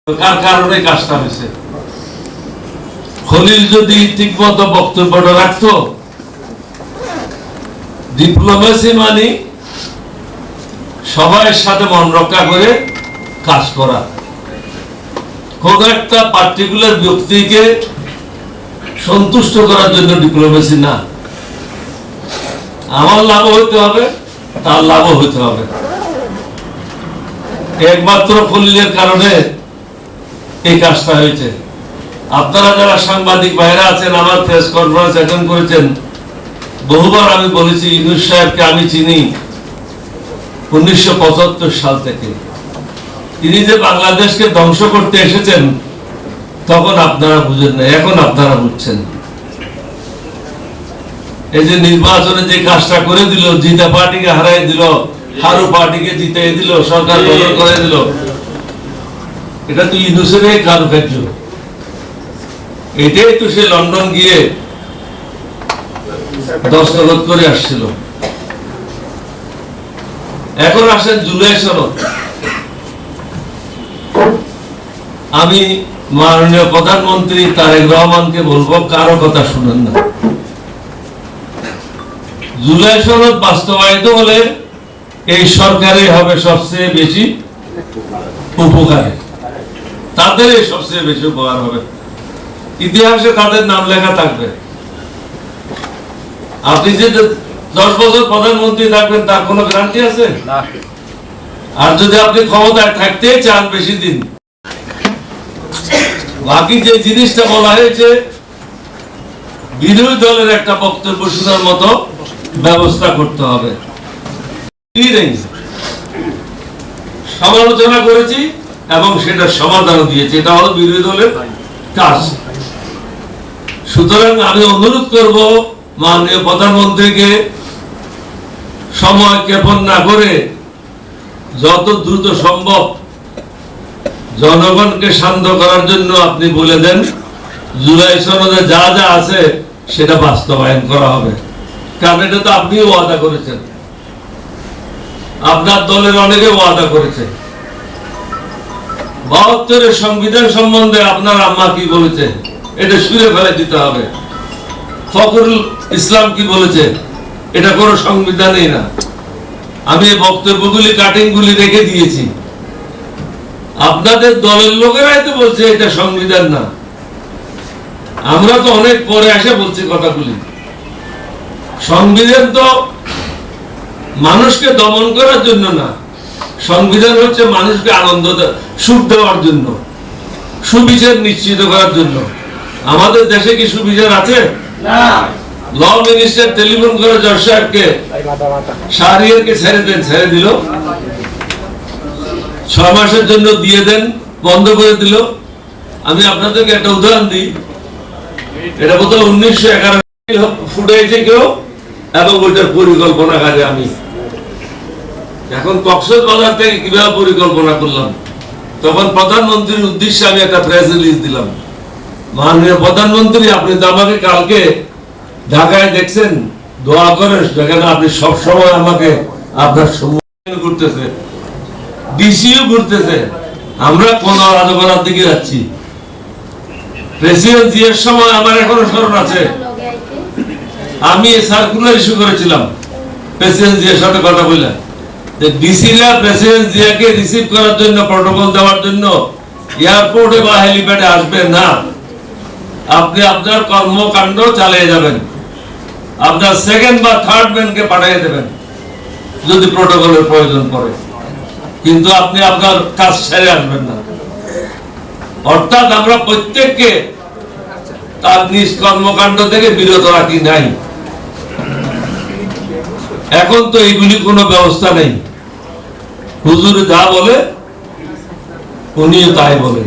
কার কারণে কাজটা হয়েছে। খলিল যদি ঠিকমতো বক্তব্যটা রাখতো, ডিপ্লোমেসি মানে সবার সাথে মন রক্ষা করে কাজ করা, কোন একটা পার্টিকুলার ব্যক্তিকে সন্তুষ্ট করার জন্য ডিপ্লোমেসি না। আমার লাভ হইতে হবে, তার লাভও হইতে হবে। একমাত্র খলিলের কারণে এই কাজটা হয়েছে। আপনারা যারা সাংবাদিক ভাইরা আছেন, আমার প্রেস কনফারেন্স অ্যাটেন্ড করেছেন, বহুবার আমি বলেছি ইউনূস সাহেবকে আমি চিনি 1975 সাল থেকে। তিনি যে বাংলাদেশকে ধ্বংস করতে এসেছেন তখন আপনারা বুঝেন না, এখন আপনারা বুঝছেন। এই যে নির্বাচনে যে কাজটা করে দিল, জিতা পার্টিকে হারাই দিল, হারু পার্টিকে জিতিয়ে দিল, সরকার গঠন করে দিল, এটা তো ইউনূসের কারুকার্য। এটাই তো সে লন্ডন গিয়ে দস্তখত করে আসছিল। এখন আসেন জুলাই সনদ। আমি মাননীয় প্রধানমন্ত্রী তারেক রহমানকে বলবো, কারো কথা শুনেন না। জুলাই সনদ বাস্তবায়িত হলে এই সরকারই হবে সবচেয়ে বেশি উপকারী, তাদের সবচেয়ে বেশি উপকার হবে, ইতিহাসে তাদের নাম লেখা থাকবে। আপনি যে 10 বছর প্রধানমন্ত্রী থাকবেন তার কোনো গ্যারান্টি আছে? আর যদি আপনি ক্ষমতায় থাকতে চান বেশি দিন, বাকি যে জিনিসটা বলা হয়েছে, বিরোধী দলের একটা বক্তব্য শোনার মতো ব্যবস্থা করতে হবে। সমালোচনা করেছি এবং সেটা সমাধান দিয়েছি, এটা হলো বিরোধী দলের কাজ। সুতরাং আমি অনুরোধ করব মাননীয় প্রধানমন্ত্রীকে সময় ক্ষেপণ না করে যত দ্রুত সম্ভব জনগণকে শান্ত করার জন্য আপনি বলে দেন জুলাই সনদে যা যা আছে সেটা বাস্তবায়ন করা হবে। কারণ এটা তো আপনিও ওয়াদা করেছেন, আপনার দলের অনেকে ওয়াদা করেছে। 72-এর সংবিধান সম্বন্ধে আপনার আম্মা কি বলেছে এটা শুনে ফেলে দিতে হবে। ফখরুল ইসলাম কি বলেছে এটা কোনো সংবিধানই না। আমি এই বক্তব্যগুলি কাটিংগুলি রেখে দিয়েছি। আপনাদের দলের লোকেরাই তো বলছে এটা সংবিধান না। আমরা তো অনেক পরে এসে বলছি কথাগুলি। সংবিধান তো মানুষকে দমন করার জন্য না, সংবিধান হচ্ছে মানুষকে আনন্দ সুখ দেওয়ার জন্য, সুবিচার নিশ্চিত করার জন্য। আমাদের দেশে কি সুবিচার আছে? ল মিনিস্টার টেলিফোন করে জজ সাহেবকে শাহরিয়ারকে ছেড়ে দেন, ছেড়ে দিল। 6 মাসের জন্য দিয়ে দেন, বন্ধ করে দিল। আমি আপনাদেরকে একটা উদাহরণ দিই, এটা বোধহয় 1911 ফুটাইছে কেউ এবং ওইটার পরিকল্পনাকারী আমি। এখন কক্সবাজার থেকে কিভাবে পরিকল্পনা করলাম, তখন প্রধানমন্ত্রীর উদ্দেশ্যে আমি একটা প্রেস রিলিজ দিলাম, মাননীয় প্রধানমন্ত্রী আপনি তো আমাকে কালকে ঢাকায় দেখছেন, দোয়া করেন যেখানে আপনি সবসময় আমাকে আপনার সম্মুখীন করতেছে, ডিসিও করতেছে, আমরা কোন রাজকরার দিকে যাচ্ছি। প্রেসিডেন্ট জিয়ার সময় আমার এখনো স্মরণ আছে, আমি সার্কুলার ইস্যু করেছিলাম প্রেসিডেন্ট জিয়ার সাথে কথা বলে, যে ডিসিরা প্রেসিডেন্ট জিয়াকে রিসিভ করার জন্য, প্রটোকল দেওয়ার জন্য এয়ারপোর্টে বা হেলিপ্যাডে আসবে না, আপনি আপনার কর্মকাণ্ড চালিয়ে যাবেন, আপনার সেকেন্ড বা থার্ড ম্যানকে পাঠিয়ে দেবেন যদি প্রটোকলের প্রয়োজন পড়ে, কিন্তু আপনি আপনার কাজ ছেড়ে আসবেন না। অর্থাৎ আমরা প্রত্যেককে তার নিজ কর্মকাণ্ড থেকে বিরত রাখি নাই। এখন তো এইগুলি কোনো ব্যবস্থা নেই, হুজুর যা বলে উনিও তাই বলে,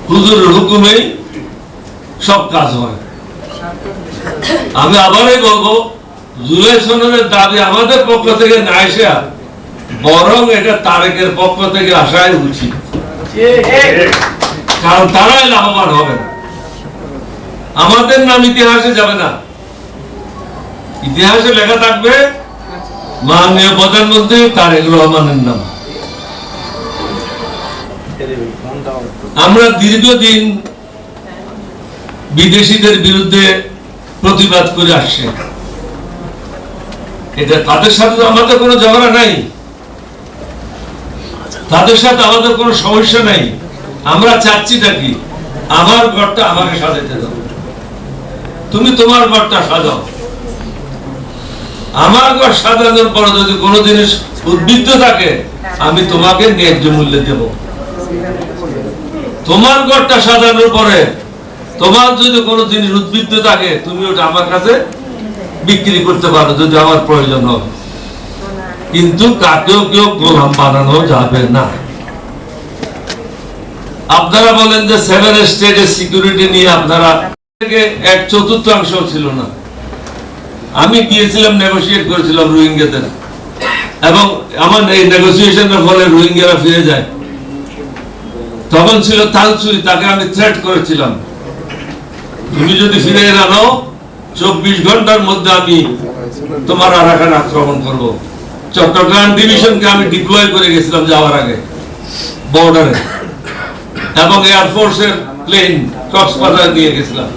হুজুরের হুকুমেই সব কাজ হয়। আমি আবারই বলবো, জুলাই সনদের দাবি আমাদের পক্ষ থেকে না এসে বরং এটা তারেকের পক্ষ থেকে আসাই উচিত, কারণ তারাই লাভবান হবে। আমাদের নাম ইতিহাসে যাবে না, ইতিহাসে লেখা থাকবে মাননীয় প্রধানমন্ত্রী তারেক রহমানের নাম। আমরা দীর্ঘদিন বিদেশিদের বিরুদ্ধে প্রতিবাদ করে আসছে, এটা তাদের সাথে আমাদের কোনো ঝগড়া নাই, তাদের সাথে আমাদের কোনো সমস্যা নাই। আমরা চাচ্ছিটা কি, আমার ঘরটা আমাকে সাজাতে দাও, তুমি তোমার ঘরটা সাজাও। আমার ঘর সাজানোর পরে যদি কোনো জিনিস উদ্বৃত্ত থাকে আমি তোমাকে ন্যায্য মূল্যে দেব। তোমার ঘরটা সাজানোর পরে তোমার যদি কোনো জিনিস উদ্বৃত্ত থাকে তুমি ওটা আমার কাছে বিক্রি করতে পারো যদি আমার প্রয়োজন হয়, কিন্তু কাকেও কেউ গোলাম বানানো যাবে না। আপনারা বলেন যে 7 স্টেটের সিকিউরিটি নিয়ে আপনারা এক চতুর্থাংশ ছিল না। আমি গিয়েছিলাম, নেগোসিয়েট করেছিলাম রোহিঙ্গাদের, এবং আমার এই নেগোসিয়েশনের ফলে রোহিঙ্গারা ফিরে যায়। তখন ছিল তানসুই, তাকে আমি থ্রেট করেছিলাম, তুমি যদি ফিরে না নাও 24 ঘন্টার মধ্যে আমি তোমার আরাকান আক্রমণ করব। চট্টগ্রাম ডিভিশনকে আমি ডিপ্লয় করে গেছিলাম যাওয়ার আগে বর্ডারে, এবং এয়ারফোর্সের প্লেন কক্সবাজার দিয়ে গেছিলাম,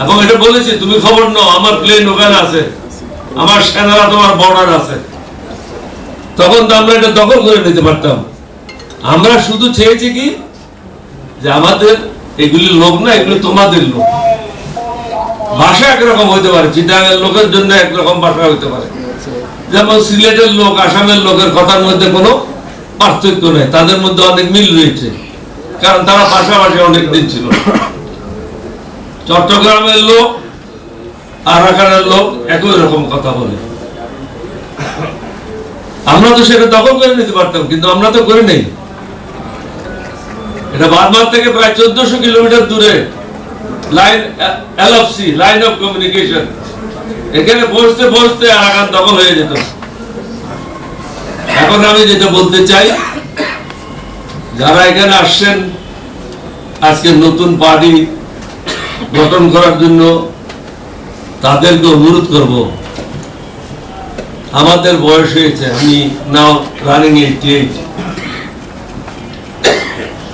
এবং এটা বলেছি তুমি খবর নাও, আমার প্লেন ওখানে আছে, আমার সেনারা তোমার বর্ডার আছে। তখন তো আমরা এটা দখল করে নিতে পারতাম। আমরা শুধু চেয়েছি কি যে আমাদের এগুলি লোক না, এগুলো তোমাদের লোক। ভাষা একরকম হইতে পারে, চিটাগাংয়ের লোকের জন্য একরকম ভাষা হইতে পারে, যেমন সিলেটের লোক আসামের লোকের কথার মধ্যে কোনো পার্থক্য নেই, তাদের মধ্যে অনেক মিল রয়েছে, কারণ তারা পাশাপাশি অনেক দিন ছিল। চট্টগ্রামের লোক আরাকানের লোক একই রকম কথা বলে। আমরা তো সেটা দখল করে নিতে পারতাম, কিন্তু আমরা তো করি নাই। এটা বারবার থেকে প্রায় 1400 কিলোমিটার দূরে line, LFC, line of communication, এখানে বসতে বসতে আরাকান দখল হয়ে যেত। এখন আমি যেটা বলতে চাই, যারা এখানে আসছেন আজকে নতুন পার্টি গঠন করার জন্য, তাদেরকে অনুরোধ করব, আমাদের বয়স হয়েছে, আমি নাও রানিং 88,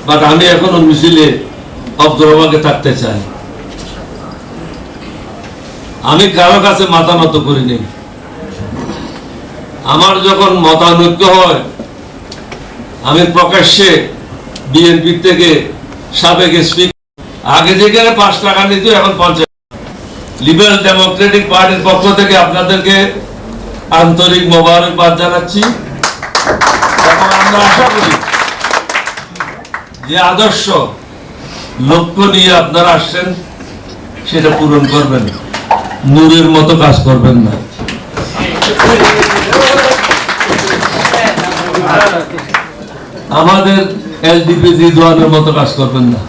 বাট আমি এখনো মিছিলে অবদরবাকে থাকতে চাই। আমি কারো কাছে মাথা নত করিনি। আমার যখন মতানৈক্য হয় আমি প্রকাশ্যে বিএনপি থেকে সাবেক স্পিকার, আগে যেখানে 5 টাকা নিত এখন 50। লিবারেল ডেমোক্রেটিক পার্টির পক্ষ থেকে আপনাদেরকে আন্তরিক মোবারকবাদ জানাচ্ছি, এবং আমরা আশা করি যে আদর্শ লক্ষ্য নিয়ে আপনারা আসছেন সেটা পূরণ করবেন, নূরের মতো কাজ করবেন না। আমাদের এলডিপি রিদওয়ানের মতো কাজ করবেন না।